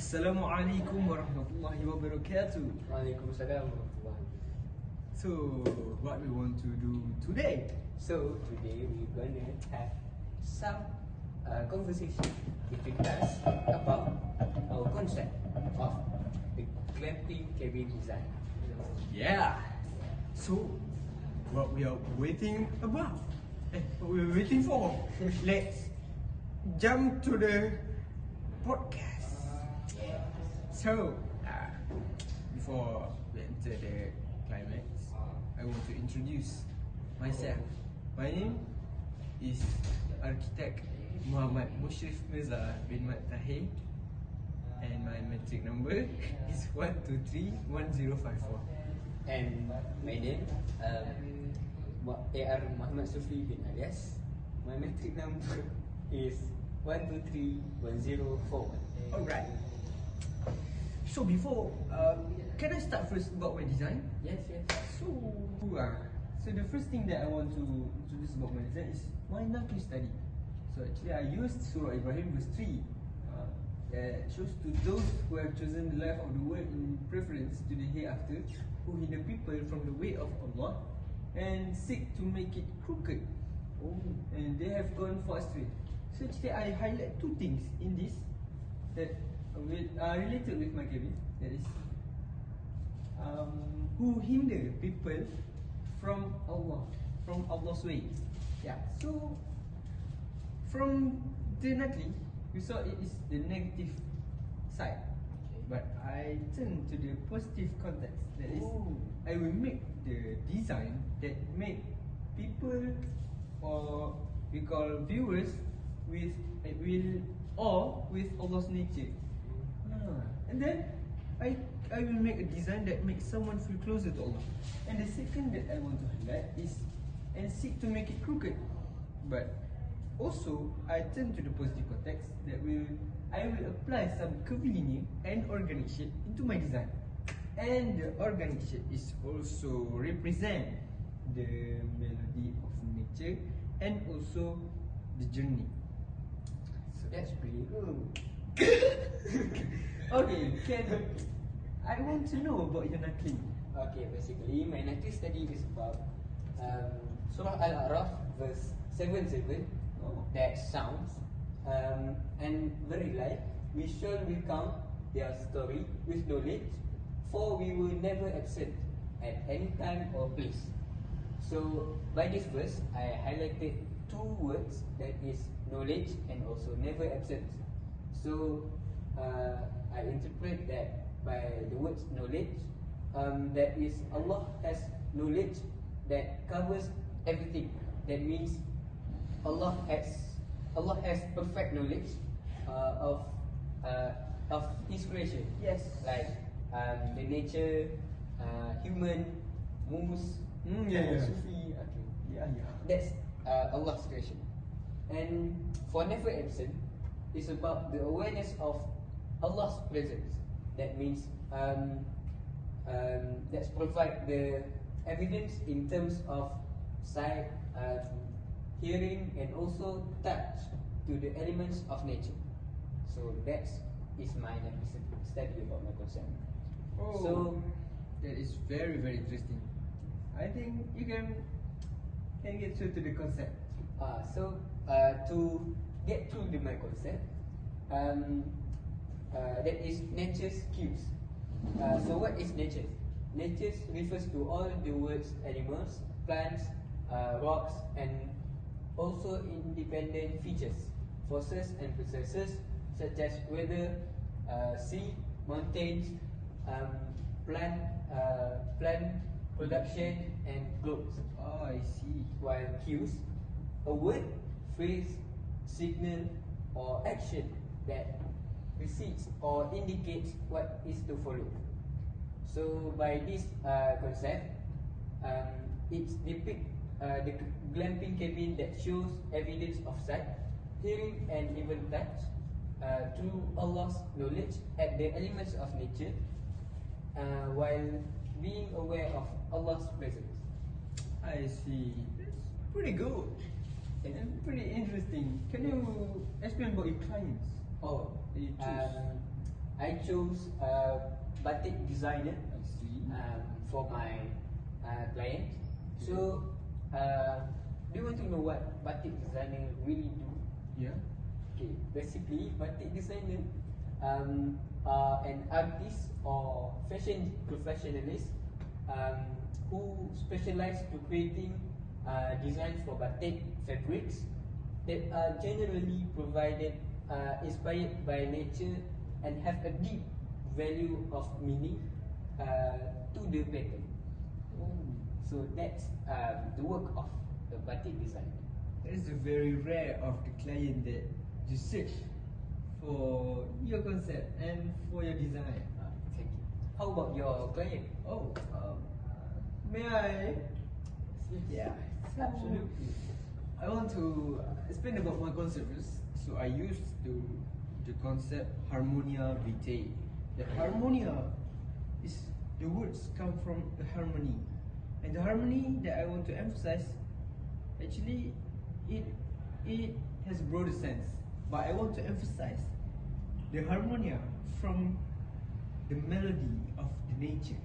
Assalamualaikum warahmatullahi wabarakatuh. Waalaikumsalam warahmatullahi. So, what we want to do today? So today we're gonna have some conversation between us about our concept of the glamping cabin design. Yeah. So, what we are waiting about? What we're waiting for? Let's jump to the podcast. So, before we enter the climax, I want to introduce myself. My name is Architect Muhammad Musyrif bin Mat Tahir, and my metric number is 1231054. And my name AR Muhammad Sufi bin alias. My metric number is 1231041. Alright. So before, can I start first about my design? Yes. So the first thing that I want to introduce about my design is my nakli study. So actually I used Surah Ibrahim verse 3 that shows to those who have chosen the life of the world in preference to the hereafter, who hinder people from the way of Allah and seek to make it crooked. And they have gone far astray. So actually I highlight two things in this that are related with my cabin. That is who hinder people from Allah, from Allah's way. Yeah. So from the nakli, we saw it is the negative side, but I turn to the positive context. That is, I will make the design that make people, or we call viewers, with will awe with Allah's nature. And then I will make a design that makes someone feel closer to Allah. And the second that I want to highlight is and seek to make it crooked. But also I turn to the positive context that I will apply some curvilinear and organic shape into my design. And the organic shape is also represent the melody of nature and also the journey. So that's pretty good. Okay, I want to know about your nakli. Okay, basically my nakli study is about Surah Al-A'raf verse 77. That sounds and very light. We shall recount their story with knowledge, for we will never absent at any time or place. So by this verse, I highlighted two words, that is knowledge and also never absent. So I interpret that by the words knowledge, that is Allah has knowledge that covers everything. That means Allah has perfect knowledge of His creation. Yes. Like the nature, human, moose, Sufi. Okay. Yeah. That's Allah's creation. And for never absent, it's about the awareness of Allah's presence. That means let's provide the evidence in terms of sight, hearing, and also touch to the elements of nature. So that is my study about my concept. So that is very interesting. I think you can get through to the concept. To get through to my concept, that is nature's cues. So what is nature? Nature refers to all the world's animals, plants, rocks, and also independent features, forces and processes such as weather, sea, mountains, plant production, and globes. I see. While cues, a word, phrase, signal, or action that precedes or indicates what is to follow. So by this concept, it depicts the glamping cabin that shows evidence of sight, hearing, and even touch through Allah's knowledge at the elements of nature, while being aware of Allah's presence. I see. That's pretty good and pretty interesting. Can you explain about your clients? Oh, that you choose? I chose batik designer I see. for my client. So, do you want to know what batik designer really do? Yeah. Okay, basically, batik designer are an artist or fashion professionalist who specialize to creating designs for batik fabrics that are generally provided, inspired by nature and have a deep value of meaning to the pattern. So that's the work of the batik designer. That is very rare of the client that you search for your concept and for your design. Thank you. How about your client? Oh, may I? Yeah, Absolutely. I want to explain about my concept first. So I used the concept harmonia vitae. The harmonia is the words come from the harmony, and the harmony that I want to emphasize, actually, it has broader sense. But I want to emphasize the harmonia from the melody of the nature.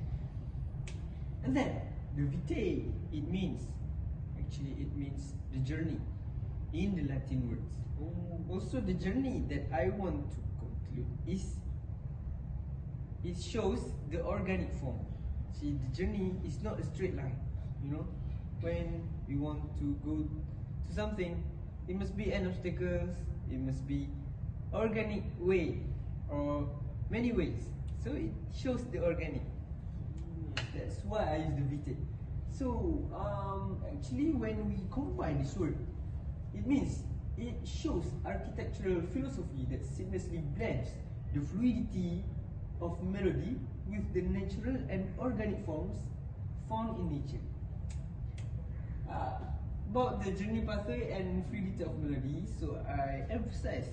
And then the vitae, it means the journey in the Latin words. Also, the journey that I want to conclude is it shows the organic form. See, the journey is not a straight line. You know, when we want to go to something, it must be an obstacles. It must be organic way or many ways. So it shows the organic. That's why I use the vitae. So actually, when we combine this word, it means it shows architectural philosophy that seamlessly blends the fluidity of melody with the natural and organic forms found in nature. About the journey pathway and fluidity of melody, so I emphasize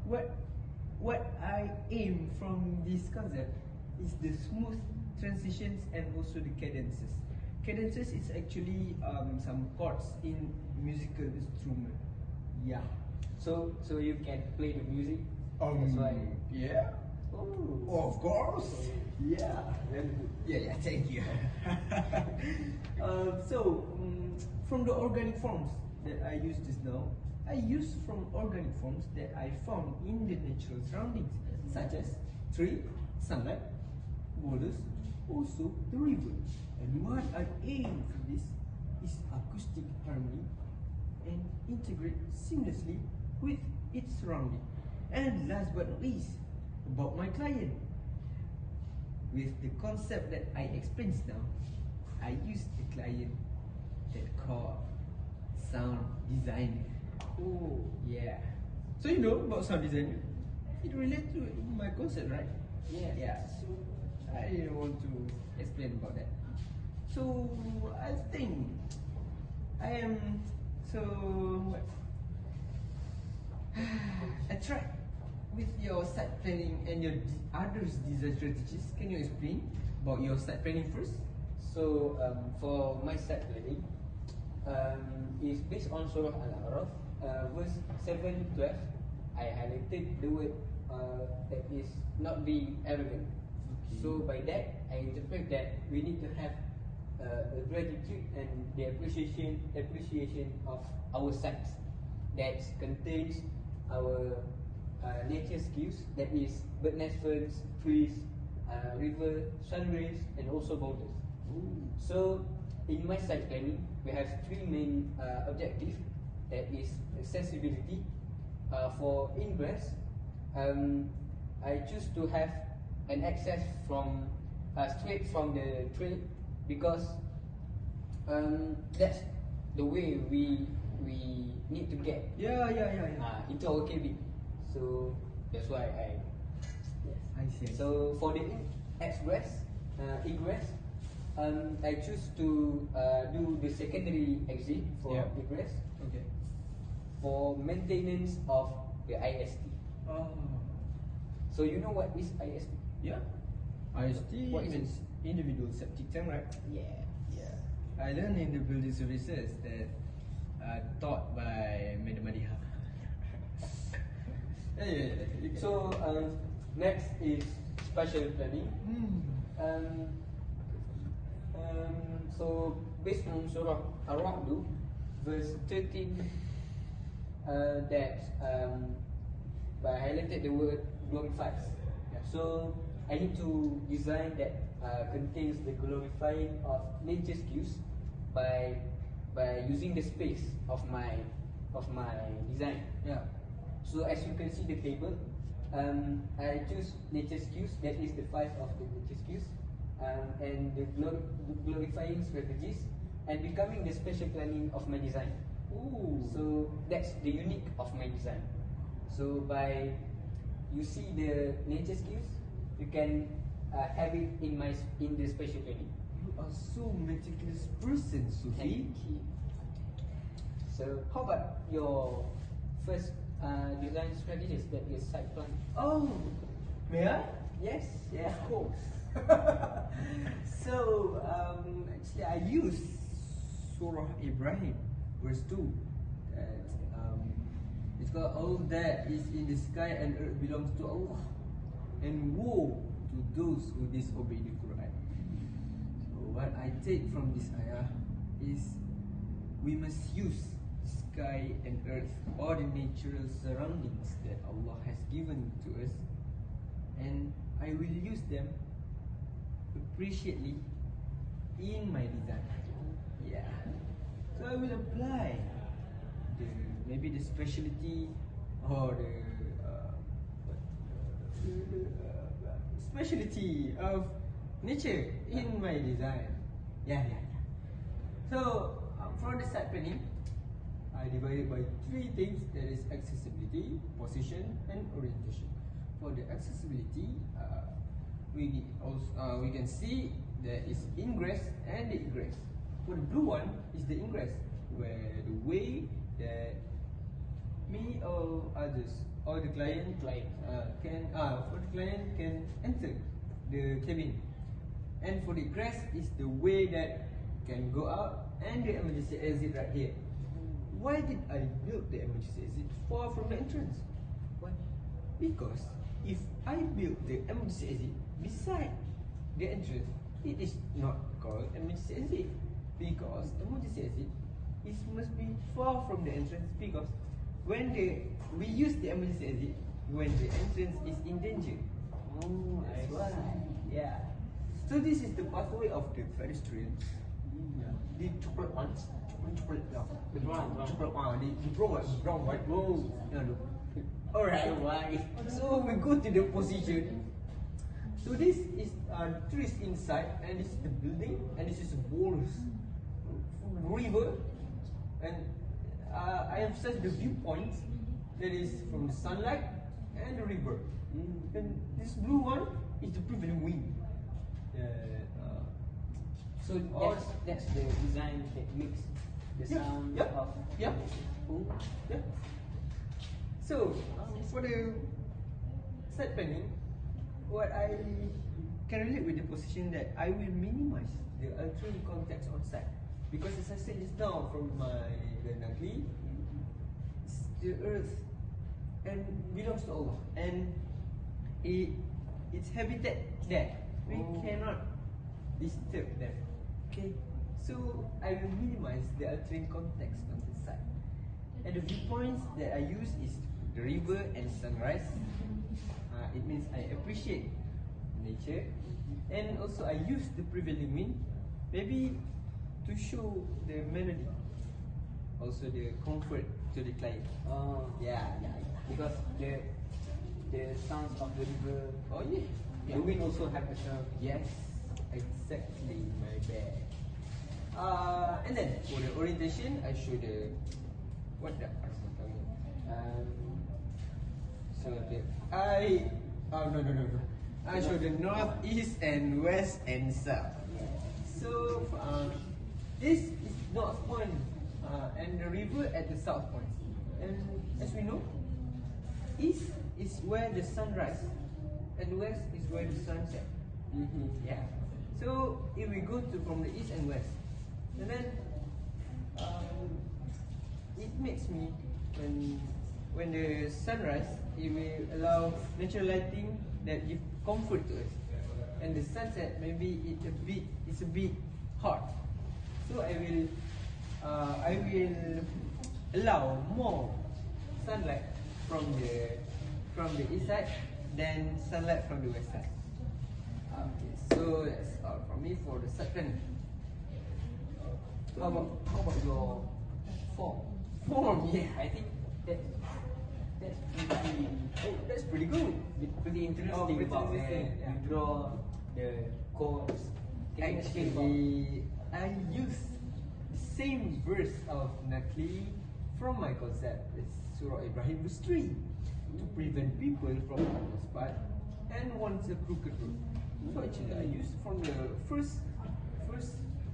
what I aim from this concept is the smooth transitions and also the cadences. Cadences is actually some chords in musical instrument. Yeah. So you can play the music. That's why. Yeah. Oh, Of course. Yeah. very good. Yeah. Thank you. From the organic forms that I used just now, I use from organic forms that I found in the natural surroundings, such as tree, sunlight, boulders, also the river. And what I aim for this is acoustic harmony and integrate seamlessly with its surrounding. And last but not least, about my client. With the concept that I explained now, I use the client that called sound designer. Oh, Yeah. So you know about sound designer? It relates to my concept, right? yes. Yeah. So I didn't want to explain about that. So I think I am what? Attract with your site planning and your others design strategies. Can you explain about your site planning first? So for my site planning, is based on Surah Al-A'raf, verse 7-12. I highlighted the word that is not being arrogant. Okay. So by that, I interpret that we need to have a gratitude and the appreciation of our sites that contains our nature skills, that is bird nest ferns, trees, river, sun rays, and also boulders. So in my site planning, we have three main objectives. That is accessibility. For ingress, I choose to have an access from straight from the trail, because that's the way we need to get Yeah. into our cabin. So that's why I see. So for the egress, I choose to do the secondary exit for Yeah. egress Okay. for maintenance of the IST. Oh. So you know what is IST? Yeah. IST What is it? means individual septic tank, right? Yeah. I learned in the building services that taught by Madam Madiha. Yeah. So Next is spatial planning. So based on Surah Ar-Ra'd, verse 13, that I highlighted the word glorifies. So I need to design that contains the glorifying of nature's cues by using the space of my design. Yeah. So as you can see the table, I choose nature's cues. That is the 5 of the nature's cues, and the glorifying strategies, and becoming the special planning of my design. Ooh. So that's the unique of my design. So by you see the nature's cues, you can have it in the special planning. You are so meticulous person, Sufi. Thank you. So how about your first design strategies that you side plan? Oh, may I? Yes, Yeah. of course. So, actually, I use Surah Ibrahim, verse 2. That, it's called, all that is in the sky and earth belongs to Allah, and woe to those who disobey the Quran. So, what I take from this ayah is we must use sky and earth, all the natural surroundings that Allah has given to us, and I will use them appreciately in my design. Yeah. So I will apply maybe the specialty or the specialty of nature in my design. Yeah. So for the side planning, I divide it by 3 things. That is accessibility, position, and orientation. For the accessibility, we can see there is ingress and the egress. For the blue one is the ingress, where the way that me or others or the client can enter the cabin. And for the egress is the way that can go out, and the emergency exit right here. Why did I build the emergency exit far from the entrance? Why? Because if I build the emergency exit beside the entrance, it is not called emergency exit, because emergency exit must be far from the entrance, because when we use the emergency exit when the entrance is in danger. Oh, that's why. Yeah. So this is the pathway of the pedestrian. The chocolate ones, the brown one. Oh, no. Alright. So we go to the position. So this is trees inside, and this is the building, and this is a boulders, river, and I emphasize the viewpoints, that is from the sunlight and the river. And this blue one is the prevailing wind. So that's the design that makes the sound of yeah. So for the side planning, what I can relate with the position that I will minimize the altering context on site, because as I said just now from my Nagli, the earth and belongs to Allah, and its habitat there. We cannot disturb them. Okay, so I will minimize the altering context on the side, and the viewpoints that I use is the river and sunrise. It means I appreciate nature, and also I use the prevailing wind, maybe to show the melody, also the comfort to the client. Yeah. Because the sounds of the river. Oh yeah. The wind also have a sound. Yes, exactly, my bad. And then for the orientation, I show the so the I show the north, east, and west and south. So this is north point, and the river at the south point. And as we know, east is where the sun rises, and west is where the sun sets. Yeah. So if we go from the east and west, and then it makes me when when the sunrise, it will allow natural lighting that give comfort to us. And the sunset, maybe it's a bit hot. So I will allow more sunlight from the east side than sunlight from the west side. Okay, so that's all from me for the second. How about your form? Form, yeah. I think that's pretty good. Pretty interesting pretty about interesting, you draw the chords. Can you explain about? Actually, I use the same verse of Nakli from my concept. It's Surah Ibrahim verse 3 to prevent people from Allah's path and wants a crooked road. So actually, I use from the first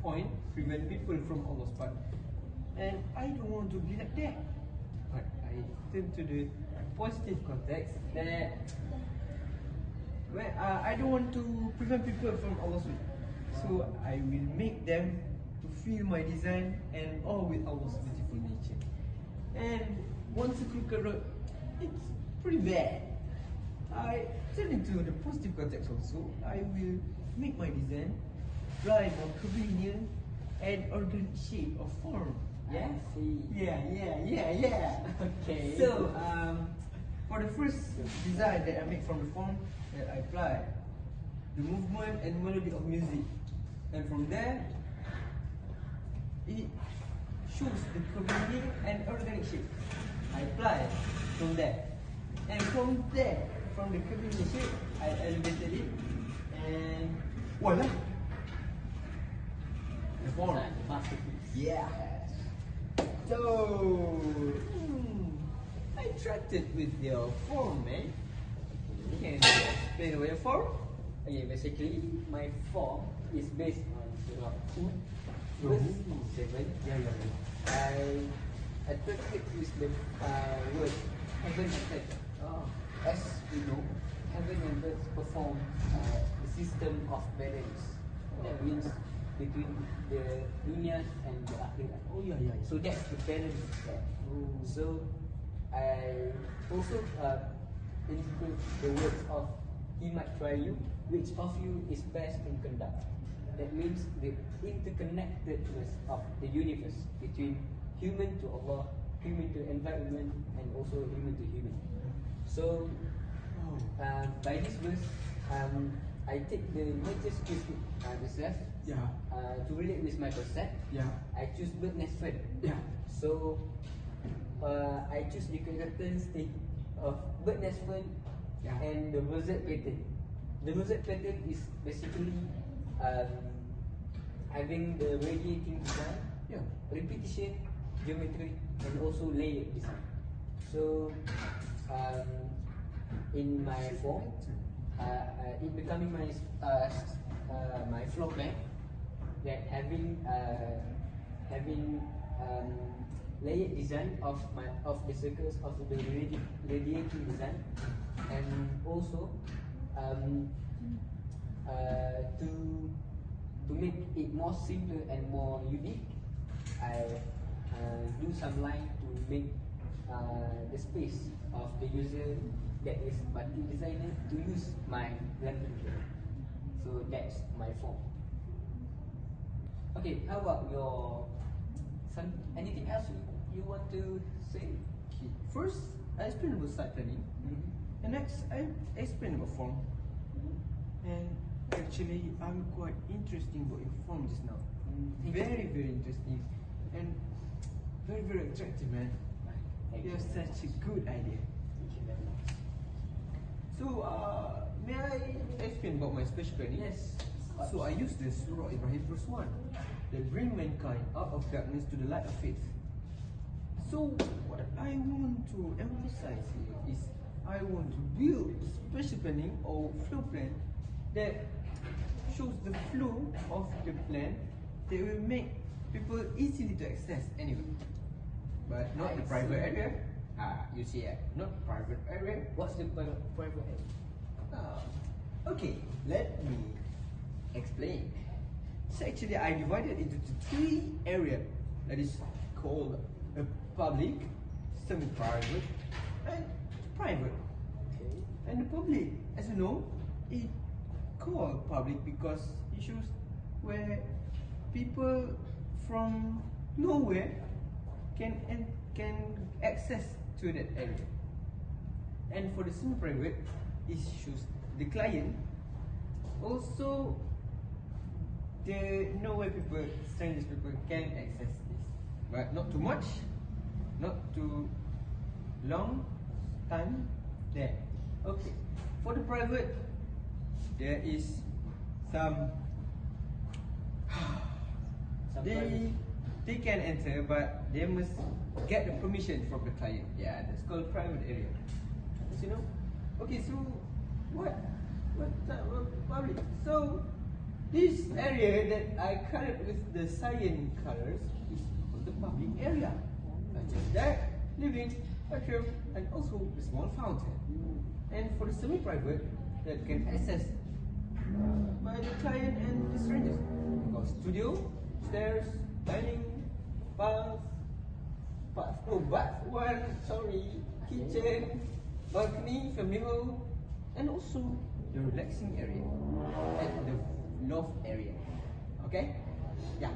point, prevent people from Allah's path, and I don't want to be like that. But I turn to the positive context that where I don't want to prevent people from Allah's way. So I will make them to feel my design and all with Allah's beautiful nature. And once a crooked road, it's pretty bad. I turn into the positive context also. I will make my design fly more convenient and organic shape or form. Yeah. See. Yeah. Okay. So for the first design that I make from the form, that I apply the movement and melody of music, and from there it shows the convenient and organic shape. I apply from there, and from there, from the convenient shape, I elevated it, and voila, the form. Masterpiece. Yeah. So I attracted with your form, man. Can you explain about your form? Okay, basically my form is based on Surah 2 verse 7. Yeah. I attracted with the word heaven and earth. As we know, heaven and earth perform the system of balance. That means between the dunya and the akhirat. Oh yeah. So that's the balance there. Oh. So I also include the words of He might try you, which of you is best in conduct. That means the interconnectedness of the universe between human to Allah, human to environment, and also human to human. So by this verse, I take the latest christic research to relate with my concept. I choose bird nest friend. So I choose the characteristic of bird nest friend and the rosette pattern. The rosette pattern is basically having the radiating design, repetition, geometry, and also layered design. So in my form, it becoming my floor plan, that having layered design of the circles of the radiating design, and also to make it more simpler and more unique, I do some line to make the space of the user that is batik designer to use my random color. So that's my form. Okay, how about your anything else you want to say? Okay. First, I explained about site planning. And next, I explained about form. And actually, I'm quite interested about your form just now. Very interesting. And very attractive, man. You have such a good idea. Thank you very much. So, may I explain about my special planning? Yes. So I use the Surah Ibrahim verse 1 that bring mankind out of darkness to the light of faith. So what I want to emphasize here is I want to build a special planning or flow plan that shows the flow of the plan that will make people easily to access anyway. But not the private area. You see, not private area. What's the private area? Okay, let me explain. So actually, I divided into 3 areas that is called a public, semi-private, and private. Okay. And the public, as you know, it called public because it shows where people from nowhere can access to that area. And for the semi-private, it shows the client also they know where people, strangers people can access this, but not too much, not too long time there. Okay, for the private, there is some they can enter, but they must get the permission from the client. Yeah, that's called private area. As you know. Okay, so what type of public? So this area that I colored with the cyan colors is called the public area, such as that, living, bathroom, and also the small fountain. And for the semi-private, that can access by the client and the strangers. We've got studio, stairs, dining, bath one, kitchen, balcony, family hall, and also the relaxing area and the loft area. Okay? Yeah.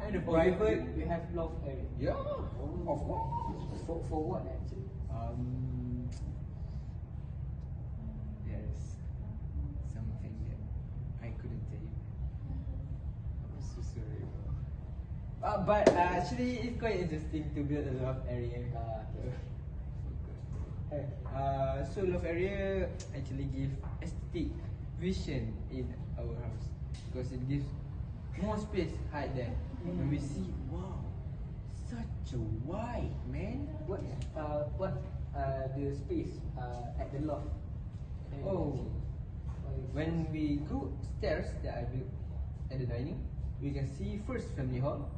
And the private, we have loft area. yeah, of course. For what actually? There's something that I couldn't tell you. I'm so sorry, bro. But actually, it's quite interesting to build a loft area. So loft area actually give aesthetic vision in our house because it gives more space height there. When we see, wow, such a wide, man. What the space at the loft? Oh, when we go stairs that I built at the dining, we can see first family hall,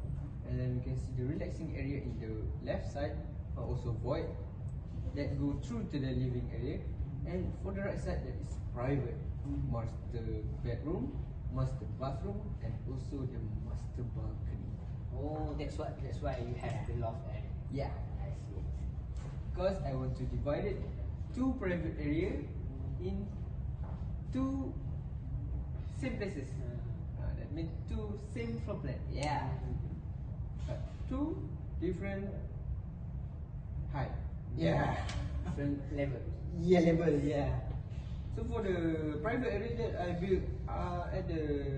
and then we can see the relaxing area in the left side, but also void that go through to the living area, and for the right side that is private, master bedroom, master bathroom, and also the master balcony. Oh, that's why you have the loft area. Yeah, I see. because I want to divide it two private area in two same places. That means two same floor plan. Yeah, but two different height. Yeah. Different level. Yeah, level. Yeah. So for the private area that I built at the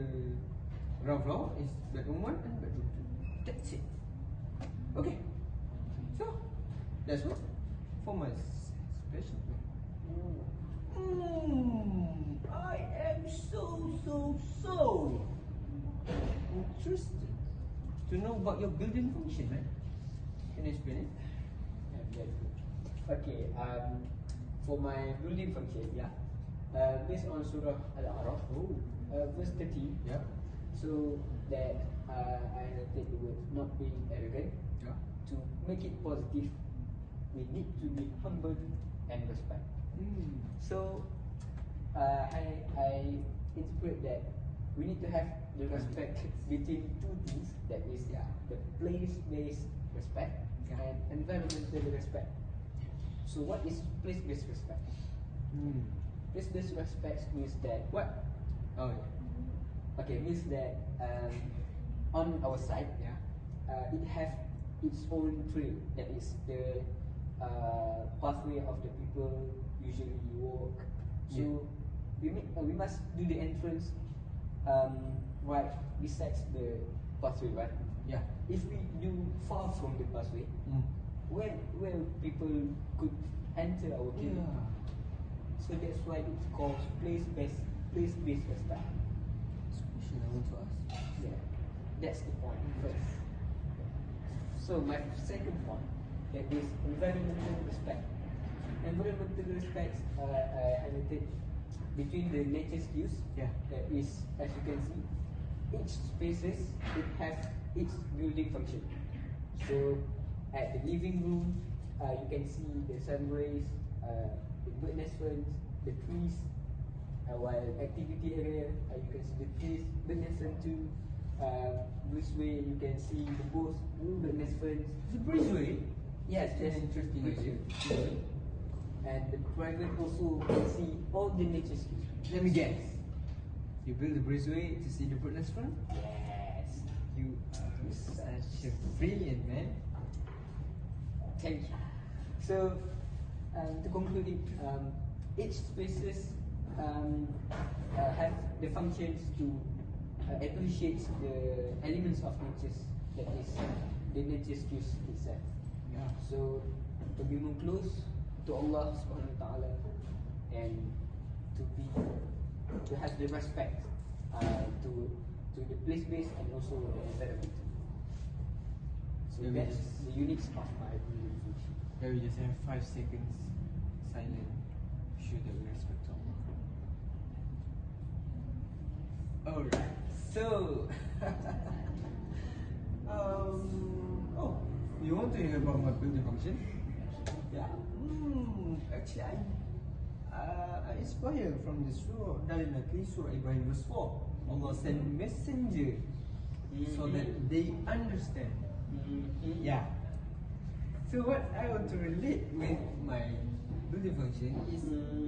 ground floor is bedroom 1 and bedroom 2. That's it. Okay. So that's what for my special plan. I am so interested to know about your building function, man. Can you explain it? Yeah, very good. Okay, for my building function, based on Surah Al-A'raf, verse 30, Yeah. so that I take the word not being arrogant. Yeah. To make it positive, we need to be humble and respect. So I interpret that we need to have the respect between two things, that is the place-based respect and environmental respect. So what is place-based respect? Place-based respect means that What? Oh yeah. okay, means that on our side, it have its own trail, that is the pathway of the people usually walk. So we must do the entrance right besides the pathway, right? Yeah. If we do far from the pathway, where people could enter our building. So that's why it's called place-based respect. Question I want to ask. Yeah, that's the point first. So my second point, that is environmental respect. Environmental respect, I highlighted between the nature's use. That is, as you can see, each spaces it have its building function. So at the living room, you can see the sun rays, the bird nest ferns, the trees. While activity area, you can see the trees, bird nest fern too. Breezeway, you can see the both bird nest ferns. The breezeway. Yes, That's an interesting idea. and the private also can see all the nature skills. Let me guess. You build the breezeway to see the bird's front? Yes. You are such a brilliant man. Thank you. So, to conclude it, each spaces have the functions to appreciate the elements of nature, that is the nature skills itself. Yeah. So, to be more close to Allah Subhanahu Wa Taala and to have the respect to the place base and also the environment. So Yeah, that's the unique of my building function. Yeah, we just have 5 seconds silent. Show that we respect Allah. Alright, so oh, you want to hear about my building function? Yeah. Actually, I inspired from the surah directly, Surah Ibrahim verse 4. Allah sent messenger so that they understand. Yeah. So what I want to relate with my building function is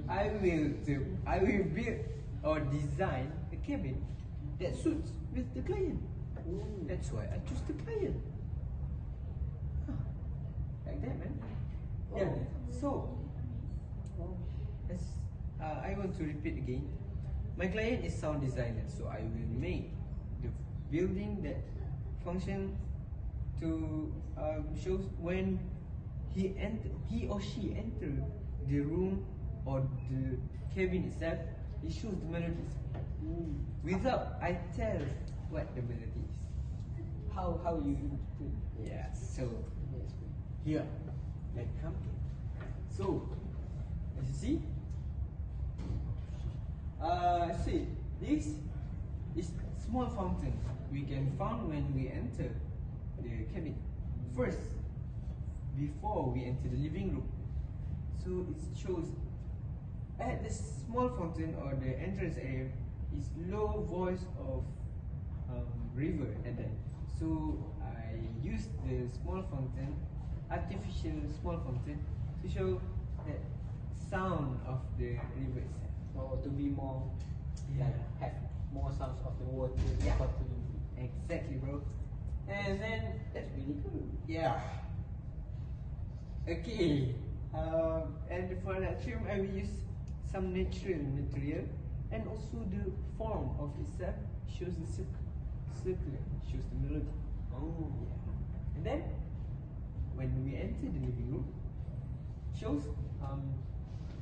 I will build or design a cabin that suits with the client. That's why I choose the client. Like that, man. Yeah. So as I want to repeat again, my client is sound designer, so I will make the building that function to show when he or she enter the room or the cabin itself, it shows the melodies. Without I tell what the melody is. How you Yeah. So here, let come. So as you see, see this is small fountain we can find when we enter the cabin. First, before we enter the living room. So it shows at the small fountain or the entrance area is low voice of river at that. So I use the small fountain, artificial small fountain, to show that sound of the river itself. or to be more like have more sounds of the water. Yeah. Exactly, bro. And then That's really cool. yeah. Okay. And for that trim, I will use some natural material, and also the form of itself shows the circular, shows the melody. Oh. Yeah. And then when we enter the living room, shows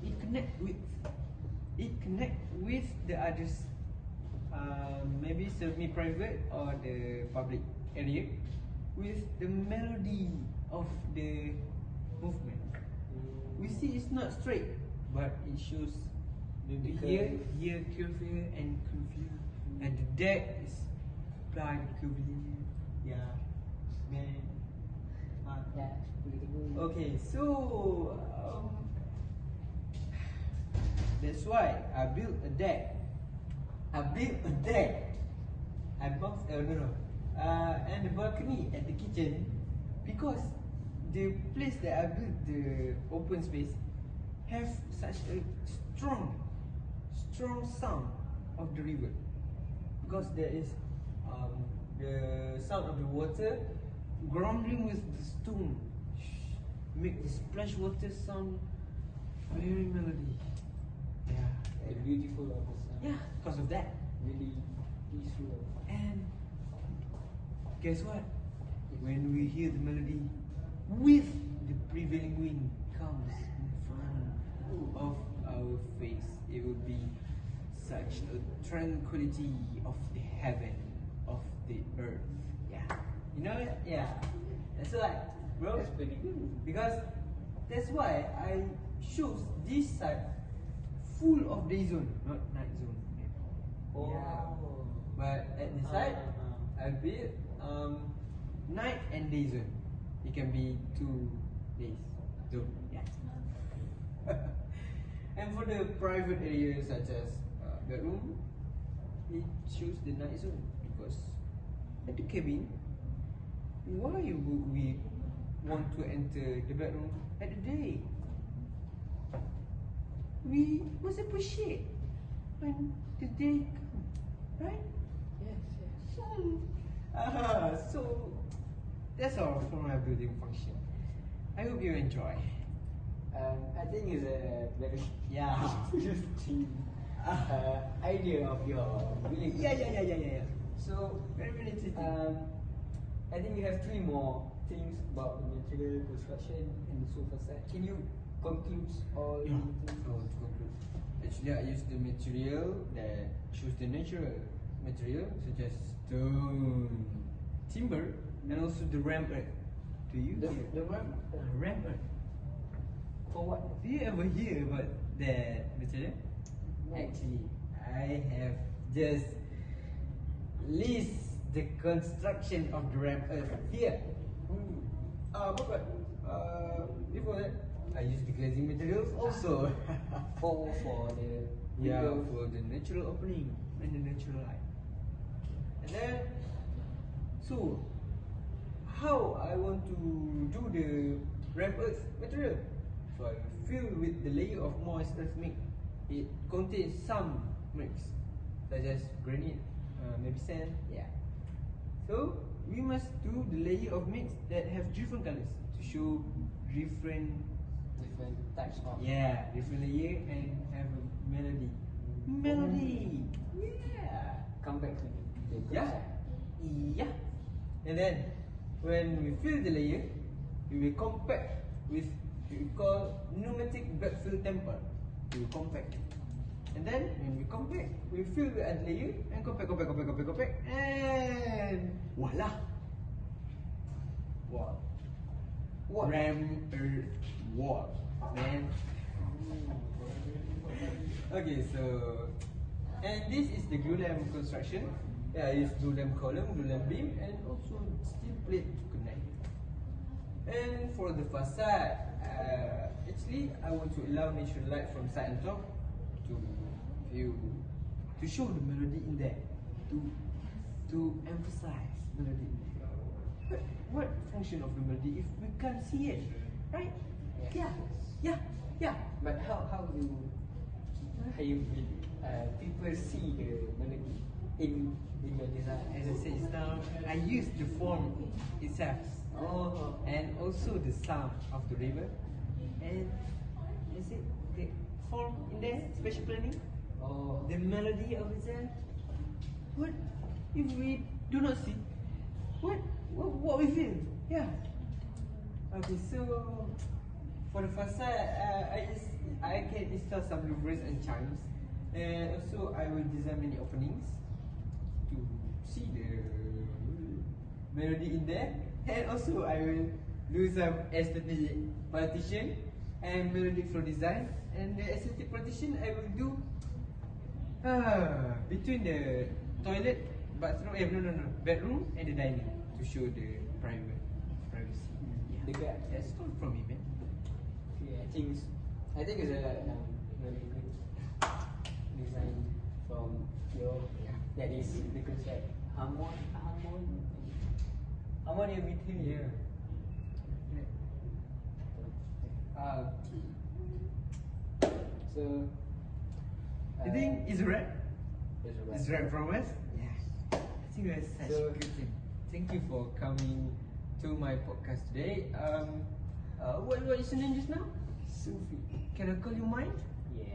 it connect with the others, maybe semi-private or the public area, with the melody of the movement. We see it's not straight, but it shows the here curvature and confused, and the deck is blind curvature. Yeah, man. Yeah, really cool. Okay, so that's why I built a deck. I boxed and the balcony at the kitchen, because the place that I built, the open space, have such a strong sound of the river, because there is the sound of the water grumbling with the stone, make the splash water sound very melody. Yeah, The beautiful of the sound. yeah, because of that. Really peaceful. And guess what? When we hear the melody with the prevailing wind comes in front of our face, it will be such a tranquility of the heaven, of the earth. Yeah, you know it? Yeah, that's why, bro. That's pretty good. Because that's why I choose this side full of day zone, not night zone. Oh. Yeah. But at the side, I built night and day zone. It can be 2 days zone. Yeah. And for the private areas such as bedroom, it choose the night zone, because at the cabin, why would we want to enter the bedroom at the day? we must appreciate when the day comes, right? Yes, yes. So that's all for my building function. I hope you enjoy. I think it's a very Yeah. interesting idea of your building. Yeah. So, Very interesting. I think we have 3 more things about the material construction and so facade. Can you conclude all the things? So to conclude, actually I use the material that shows the natural material such as stone, timber, and also the ramp earth. Do you hear? The ramp? Ramp earth. For what? Do you ever hear about that material? No. Actually, I have just list the construction of the ramp earth here. But before that, I use the glazing materials also. For the Yeah, window. for the natural opening and the natural light. And then, so how I want to do the ramp earth material? So I fill with the layer of moist earth mix. It contains some mix, such as granite, maybe sand. Yeah. So we must do the layer of mix that have different colors to show different types of. different layer and have a melody. Melody. Yeah. Come back to the Yeah. concept. Yeah. And then when we fill the layer, we will compact with what we call pneumatic backfill temper. We will compact. And then when we compact, we fill the other layer and compact, and voila. Wall. What? Ram earth wall. Man. Okay, so and this is the glue lamp construction. Yeah, I use glue lamp column, glue lamp beam, and also steel plate to connect. And for the facade, actually I want to allow natural light from side and top to view, to show the melody in there, to emphasize melody in there. But what function of the melody if we can't see it, right? Yes. Yeah. But how you people see the melody in your design? As I said just now, I use the form itself. Oh. And also the sound of the river, and you see the form in there, special planning, Oh. the melody of itself. What if we do not see? What we feel? Yeah. Okay, so for the facade, I can install some louvers and chimes, and also I will design many openings to see the melody in there. And also I will do some aesthetic partition and melodic flow design. And the aesthetic partition I will do between the toilet, bathroom, bedroom and the dining to show the privacy. Dekat. That's all from me, man. Okay, I think it's a very good design from your. That is the concept. Harmony between. Yeah. So. You think it's right? It's a wrap. It's right from us? Yeah. I think that's such So- a good thing. Thank you for coming to my podcast today. What is your name just now? Sufi. Can I call you mine?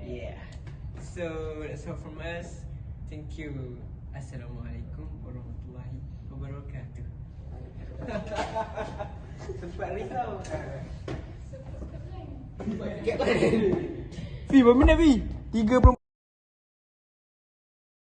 Yeah. So that's all from us. Thank you. Assalamualaikum warahmatullahi wabarakatuh. Sempat risau. Kat mana? Fi, berapa minit Fi? 30